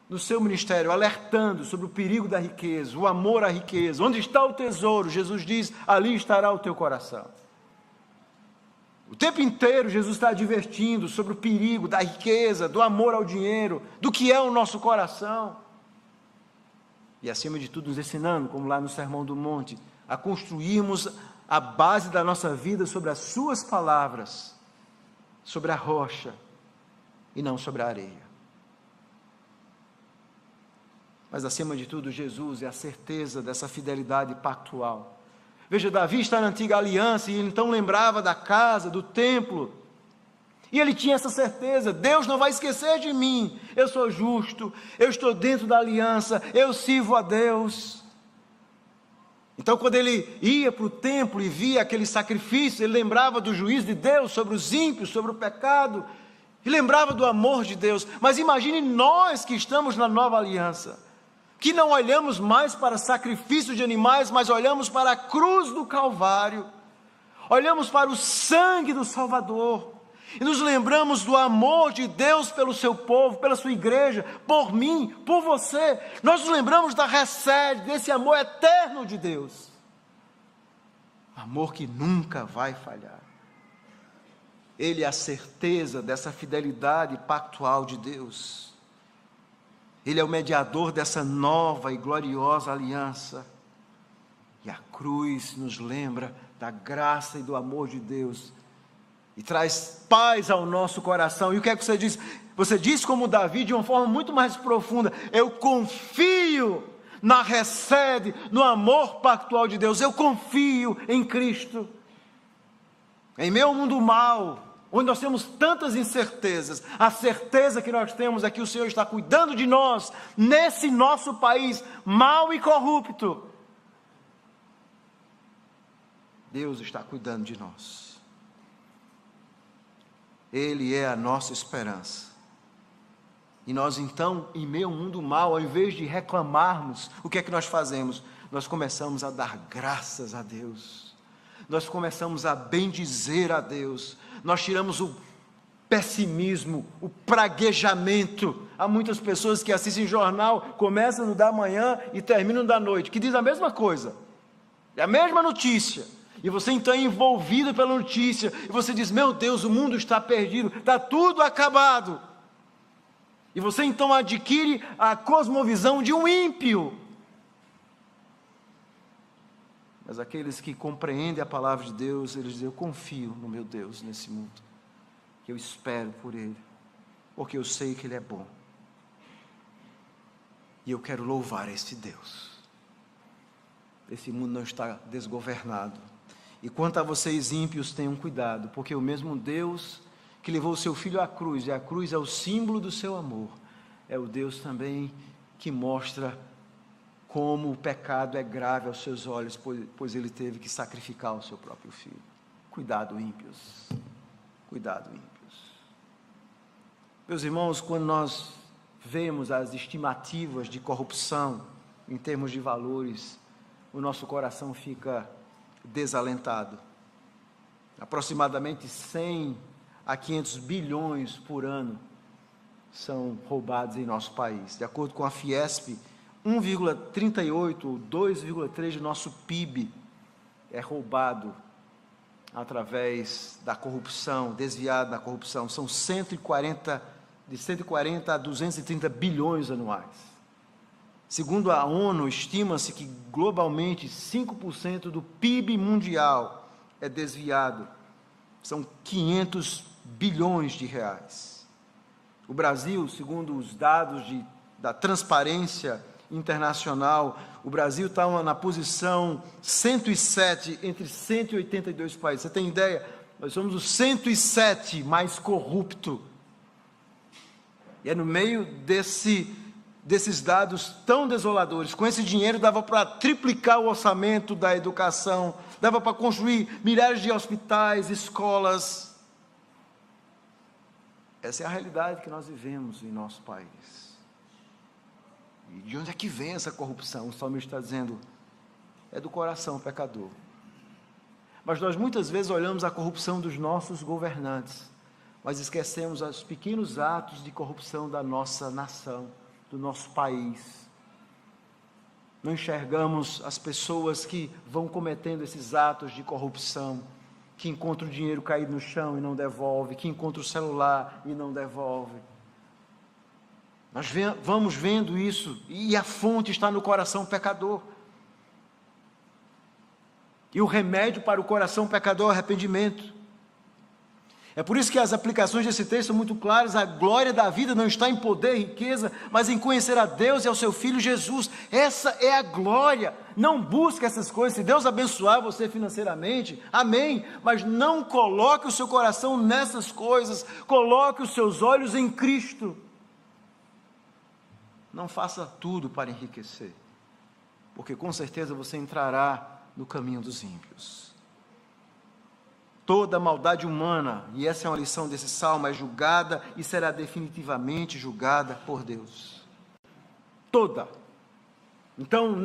no seu ministério, alertando sobre o perigo da riqueza, o amor à riqueza. Onde está o tesouro? Jesus diz, ali estará o teu coração. O tempo inteiro Jesus está advertindo sobre o perigo da riqueza, do amor ao dinheiro, do que é o nosso coração. E acima de tudo nos ensinando, como lá no Sermão do Monte, a construirmos a base da nossa vida sobre as suas palavras, sobre a rocha e não sobre a areia. Mas acima de tudo, Jesus é a certeza dessa fidelidade pactual. Veja, Davi está na antiga aliança e ele então lembrava da casa, do templo. E ele tinha essa certeza, Deus não vai esquecer de mim, eu sou justo, eu estou dentro da aliança, eu sirvo a Deus. Então, quando ele ia para o templo e via aquele sacrifício, ele lembrava do juízo de Deus sobre os ímpios, sobre o pecado, e lembrava do amor de Deus. Mas imagine nós que estamos na nova aliança, que não olhamos mais para sacrifícios de animais, mas olhamos para a cruz do Calvário, olhamos para o sangue do Salvador, e nos lembramos do amor de Deus pelo seu povo, pela sua igreja, por mim, por você. Nós nos lembramos da recede, desse amor eterno de Deus. Amor que nunca vai falhar. Ele é a certeza dessa fidelidade pactual de Deus. Ele é o mediador dessa nova e gloriosa aliança. E a cruz nos lembra da graça e do amor de Deus, e traz paz ao nosso coração. E o que é que você diz? Você diz como Davi, de uma forma muito mais profunda, eu confio na recede, no amor pactual de Deus, eu confio em Cristo. Em meio ao mundo mau, onde nós temos tantas incertezas, a certeza que nós temos é que o Senhor está cuidando de nós, nesse nosso país mau e corrupto. Deus está cuidando de nós. Ele é a nossa esperança. E nós então, em meio ao mundo mau, ao invés de reclamarmos, o que é que nós fazemos? Nós começamos a dar graças a Deus. Nós começamos a bendizer a Deus. Nós tiramos o pessimismo, o praguejamento. Há muitas pessoas que assistem jornal, começam no da manhã e terminam da noite, que diz a mesma coisa, é a mesma notícia. E você então é envolvido pela notícia, e você diz, meu Deus, o mundo está perdido, está tudo acabado. E você então adquire a cosmovisão de um ímpio. Mas aqueles que compreendem a palavra de Deus, eles dizem, eu confio no meu Deus nesse mundo. Eu espero por Ele, porque eu sei que Ele é bom. E eu quero louvar este Deus. Esse mundo não está desgovernado. E quanto a vocês ímpios, tenham cuidado, porque o mesmo Deus que levou o seu Filho à cruz, e a cruz é o símbolo do seu amor, é o Deus também que mostra como o pecado é grave aos seus olhos, pois ele teve que sacrificar o seu próprio Filho. Cuidado, ímpios. Cuidado, ímpios. Meus irmãos, quando nós vemos as estimativas de corrupção em termos de valores, o nosso coração fica desalentado. Aproximadamente 100 a 500 bilhões por ano são roubados em nosso país. De acordo com a Fiesp, 1,38 ou 2,3 do nosso PIB é roubado através da corrupção, desviado da corrupção. São de 140 a 230 bilhões anuais. Segundo a ONU, estima-se que globalmente 5% do PIB mundial é desviado. São 500 bilhões de reais. O Brasil, segundo os dados da Transparência Internacional, o Brasil está na posição 107 entre 182 países. Você tem ideia? Nós somos o 107 mais corrupto. E é no meio desses dados tão desoladores. Com esse dinheiro dava para triplicar o orçamento da educação, dava para construir milhares de hospitais, escolas. Essa é a realidade que nós vivemos em nosso país. E de onde é que vem essa corrupção? O salmista está dizendo, é do coração pecador. Mas nós muitas vezes olhamos a corrupção dos nossos governantes, mas esquecemos os pequenos atos de corrupção da nossa nação, do nosso país. Não enxergamos as pessoas que vão cometendo esses atos de corrupção, que encontra o dinheiro caído no chão e não devolve, que encontra o celular e não devolve. Nós vamos vendo isso, e a fonte está no coração pecador. E o remédio para o coração pecador é o arrependimento. É por isso que as aplicações desse texto são muito claras. A glória da vida não está em poder e riqueza, mas em conhecer a Deus e ao seu Filho Jesus. Essa é a glória. Não busque essas coisas. Se Deus abençoar você financeiramente, amém. Mas não coloque o seu coração nessas coisas. Coloque os seus olhos em Cristo. Não faça tudo para enriquecer, porque com certeza você entrará no caminho dos ímpios. Toda maldade humana, e essa é uma lição desse salmo, é julgada e será definitivamente julgada por Deus. Toda. Então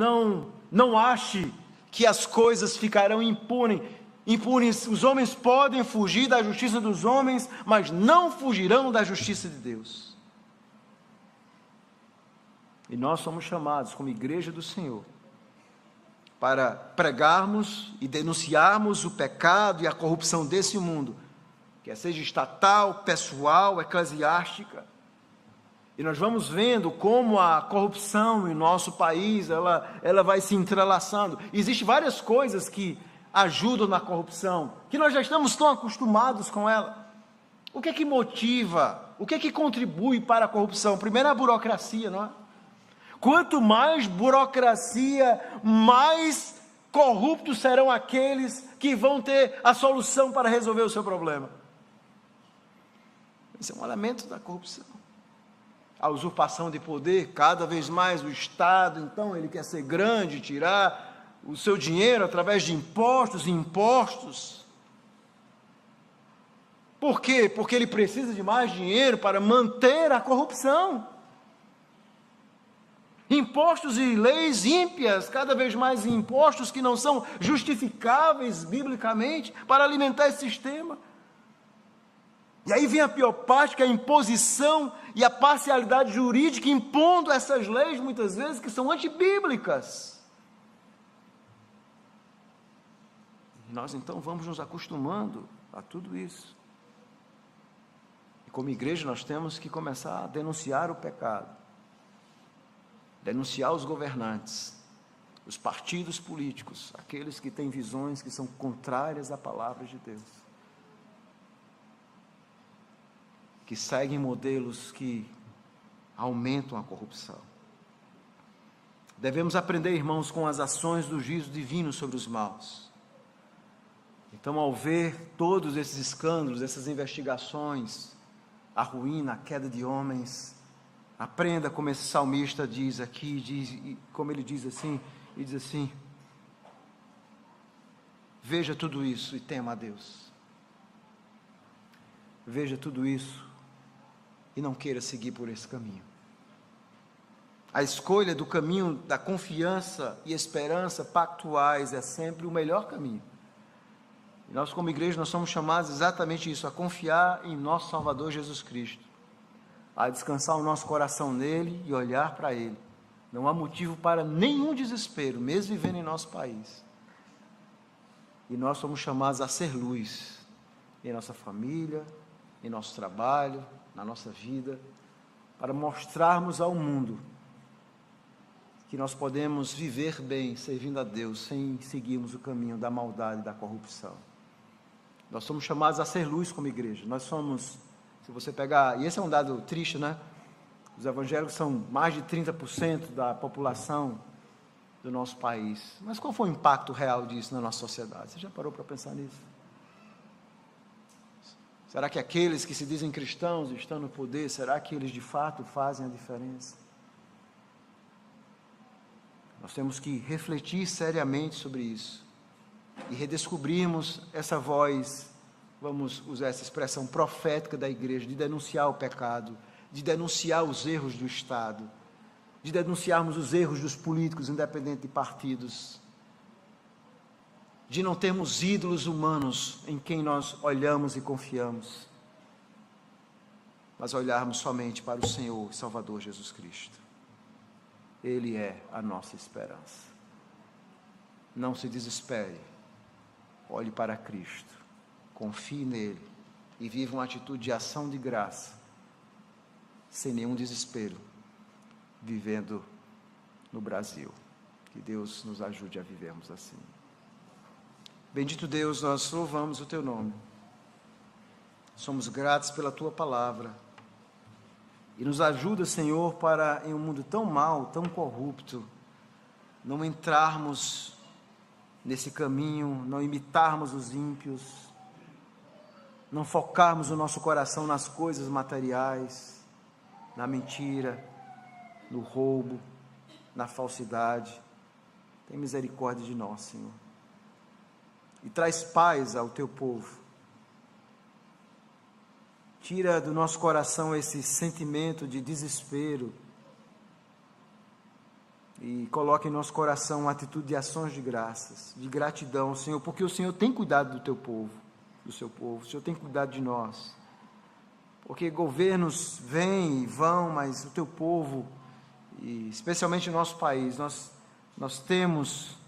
não ache que as coisas ficarão impunes. Os homens podem fugir da justiça dos homens, mas não fugirão da justiça de Deus. E nós somos chamados como igreja do Senhor para pregarmos e denunciarmos o pecado e a corrupção desse mundo, quer seja estatal, pessoal, eclesiástica. E nós vamos vendo como a corrupção em nosso país, ela vai se entrelaçando. Existem várias coisas que ajudam na corrupção, que nós já estamos tão acostumados com ela. O que é que motiva, o que é que contribui para a corrupção? Primeiro, a burocracia, não é? Quanto mais burocracia, mais corruptos serão aqueles que vão ter a solução para resolver o seu problema. Esse é um elemento da corrupção. A usurpação de poder, cada vez mais o Estado, então, ele quer ser grande, tirar o seu dinheiro através de impostos e impostos. Por quê? Porque ele precisa de mais dinheiro para manter a corrupção. Impostos e leis ímpias, cada vez mais impostos que não são justificáveis biblicamente para alimentar esse sistema. E aí vem a pior parte, que é a imposição e a parcialidade jurídica, impondo essas leis, muitas vezes, que são antibíblicas. Nós então vamos nos acostumando a tudo isso. E como igreja nós temos que começar a denunciar o pecado. Denunciar os governantes, os partidos políticos, aqueles que têm visões que são contrárias à palavra de Deus, que seguem modelos que aumentam a corrupção. Devemos aprender, irmãos, com as ações do juízo divino sobre os maus. Então, ao ver todos esses escândalos, essas investigações, a ruína, a queda de homens, aprenda como esse salmista diz aqui, como ele diz assim, e diz assim: veja tudo isso e tema a Deus. Veja tudo isso e não queira seguir por esse caminho. A escolha do caminho da confiança e esperança pactuais é sempre o melhor caminho. E nós, como igreja, nós somos chamados exatamente isso, a confiar em nosso Salvador Jesus Cristo, a descansar o nosso coração nele e olhar para ele. Não há motivo para nenhum desespero, mesmo vivendo em nosso país. E nós somos chamados a ser luz em nossa família, em nosso trabalho, na nossa vida, para mostrarmos ao mundo que nós podemos viver bem, servindo a Deus, sem seguirmos o caminho da maldade e da corrupção. Nós somos chamados a ser luz como igreja. Nós somos, se você pegar, e esse é um dado triste, né? Os evangélicos são mais de 30% da população do nosso país. Mas qual foi o impacto real disso na nossa sociedade? Você já parou para pensar nisso? Será que aqueles que se dizem cristãos estão no poder, será que eles de fato fazem a diferença? Nós temos que refletir seriamente sobre isso e redescobrirmos essa voz, vamos usar essa expressão profética da igreja, de denunciar o pecado, de denunciar os erros do Estado, de denunciarmos os erros dos políticos, independente de partidos, de não termos ídolos humanos em quem nós olhamos e confiamos, mas olharmos somente para o Senhor e Salvador Jesus Cristo. Ele é a nossa esperança. Não se desespere, olhe para Cristo, confie nele e viva uma atitude de ação de graça, sem nenhum desespero, vivendo no Brasil. Que Deus nos ajude a vivermos assim. Bendito Deus, nós louvamos o teu nome. Somos gratos pela tua palavra. E nos ajuda, Senhor, para em um mundo tão mau, tão corrupto, não entrarmos nesse caminho, não imitarmos os ímpios, não focarmos o nosso coração nas coisas materiais, na mentira, no roubo, na falsidade. Tem misericórdia de nós, Senhor. E traz paz ao teu povo. Tira do nosso coração esse sentimento de desespero e coloca em nosso coração uma atitude de ações de graças, de gratidão, Senhor, porque o Senhor tem cuidado do teu povo, do seu povo, o Senhor tem cuidado de nós, porque governos vêm e vão, mas o teu povo, e especialmente o nosso país, nós temos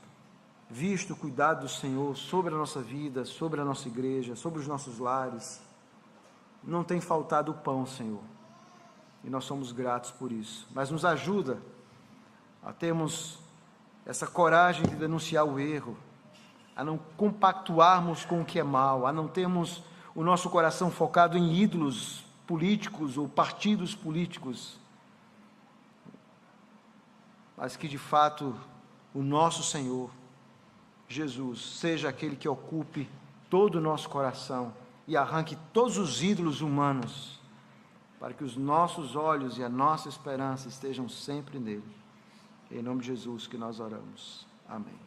visto o cuidado do Senhor sobre a nossa vida, sobre a nossa igreja, sobre os nossos lares. Não tem faltado o pão, Senhor, e nós somos gratos por isso, mas nos ajuda a termos essa coragem de denunciar o erro, a não compactuarmos com o que é mal, a não termos o nosso coração focado em ídolos políticos ou partidos políticos, mas que de fato o nosso Senhor Jesus seja aquele que ocupe todo o nosso coração e arranque todos os ídolos humanos, para que os nossos olhos e a nossa esperança estejam sempre nele. Em nome de Jesus que nós oramos. Amém.